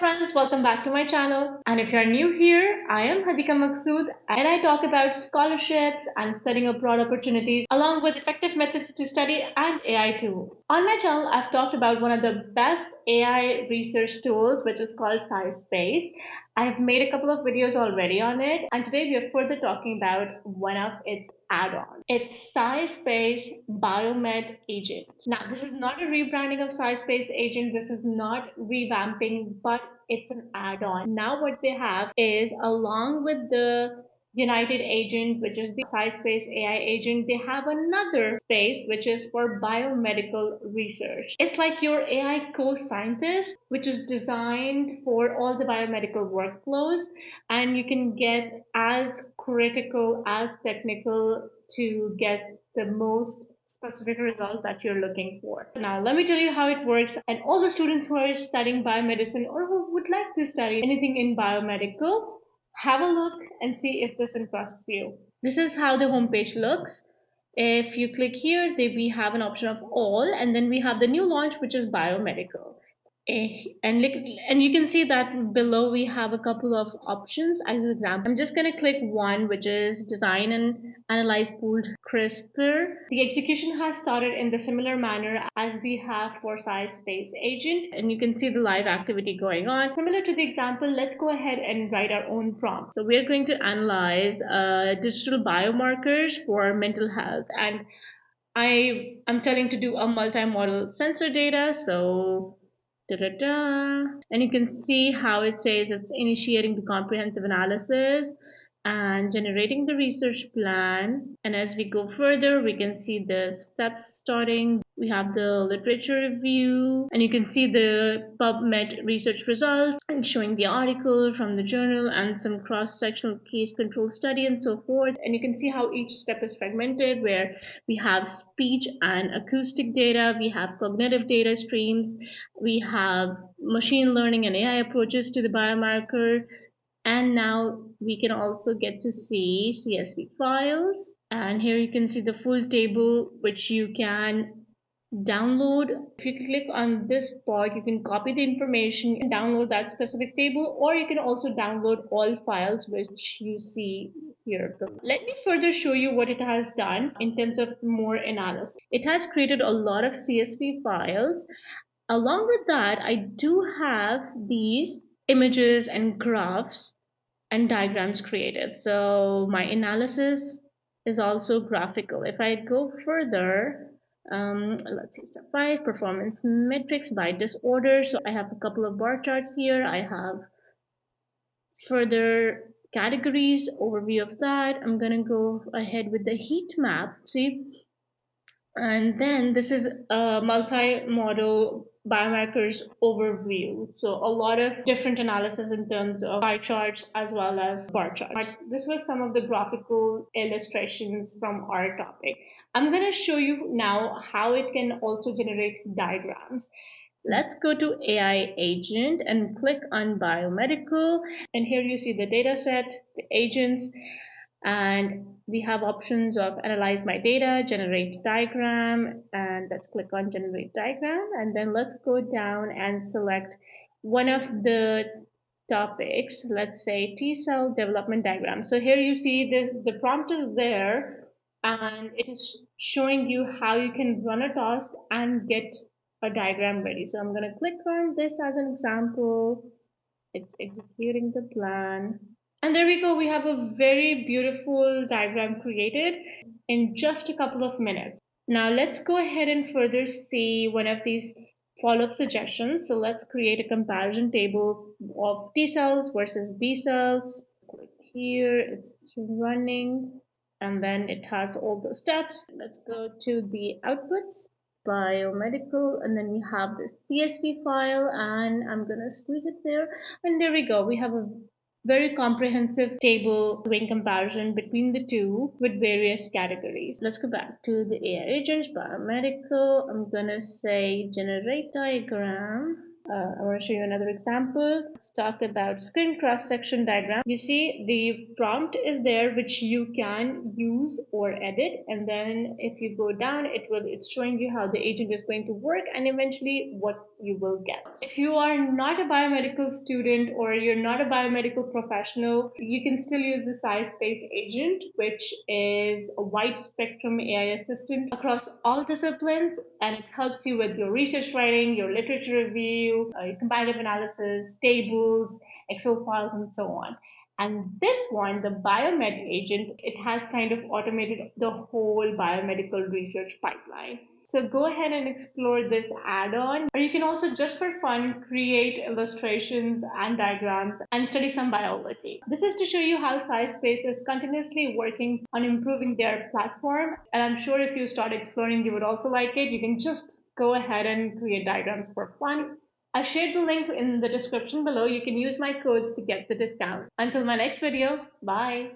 friends, welcome back to my channel. And if you're new here, I am Hadika Maksud and I talk about scholarships and studying abroad opportunities along with effective methods to study and AI tools. On my channel, I've talked about one of the best AI research tools, which is called SciSpace. I've made a couple of videos already on it, and today we are further talking about one of its add-ons. It's SciSpace BioMed Agent. Now, this is not a rebranding of SciSpace Agent. This is not revamping, but it's an add-on. Now, what they have is along with the United Agent, which is the SciSpace AI agent, they have another space which is for biomedical research. It's like your AI co-scientist, which is designed for all the biomedical workflows, and you can get as critical, as technical to get the most specific result that you're looking for. Now, let me tell you how it works. And all the students who are studying biomedicine or who would like to study anything in biomedical, have a look and see if this interests you. This is how the homepage looks. If you click here, we have an option of all, and then we have the new launch, which is biomedical. And you can see that below we have a couple of options as an example. I'm just going to click one, which is design and analyze pooled CRISPR. The execution has started in the similar manner as we have for SciSpace Agent, and you can see the live activity going on. Similar to the example, let's go ahead and write our own prompt. So we're going to analyze digital biomarkers for mental health, and I'm telling to do a multi-model sensor data. So and you can see how it says it's initiating the comprehensive analysis and generating the research plan. And as we go further, we can see the steps starting. We have the literature review, and you can see the PubMed research results and showing the article from the journal and some cross-sectional case control study and so forth. And you can see how each step is fragmented, where we have speech and acoustic data, we have cognitive data streams, we have machine learning and AI approaches to the biomarker, and now we can also get to see CSV files. And here you can see the full table, which you can download. If you click on this part, you can copy the information and download that specific table, or you can also download all files which you see here. Let me further show you what it has done in terms of more analysis. It has created a lot of CSV files. Along with that, I do have these images and graphs and diagrams created. So my analysis is also graphical. If I go further, let's see, step 5, performance metrics by disorder. So I have a couple of bar charts here. I have further categories, overview of that. I'm gonna go ahead with the heat map. See, and then this is a multi-model biomarkers overview. So a lot of different analysis in terms of pie charts as well as bar charts. This was some of the graphical illustrations from our topic. I'm going to show you now how it can also generate diagrams. Let's go to AI agent and click on biomedical. And here you see the data set, the agents, and we have options of analyze my data, generate diagram, and let's click on generate diagram. And then let's go down and select one of the topics, let's say T cell development diagram. So here you see the prompt is there, and it is showing you how you can run a task and get a diagram ready. So I'm going to click on this as an example. It's executing the plan. And there we go. We have a very beautiful diagram created in just a couple of minutes. Now let's go ahead and further see one of these follow-up suggestions. So let's create a comparison table of T cells versus B cells. Click here, it's running, and then it has all the steps. Let's go to the outputs, biomedical, and then we have the CSV file, and I'm gonna squeeze it there, and there we go. We have a very comprehensive table doing comparison between the two with various categories. Let's go back to the AI agents, biomedical. I'm gonna say generate diagram. I want to show you another example. Let's talk about screen cross-section diagram. You see the prompt is there which you can use or edit, and then if you go down it's showing you how the agent is going to work and eventually what you will get. If you are not a biomedical student or you're not a biomedical professional, you can still use the SciSpace Agent, which is a wide spectrum AI assistant across all disciplines, and it helps you with your research writing, your literature review, your comparative analysis, tables, Excel files, and so on. And this one, the BioMed Agent, it has kind of automated the whole biomedical research pipeline. So go ahead and explore this add-on, or you can also just for fun create illustrations and diagrams and study some biology. This is to show you how SciSpace is continuously working on improving their platform. And I'm sure if you start exploring, you would also like it. You can just go ahead and create diagrams for fun. I've shared the link in the description below. You can use my codes to get the discount. Until my next video, bye.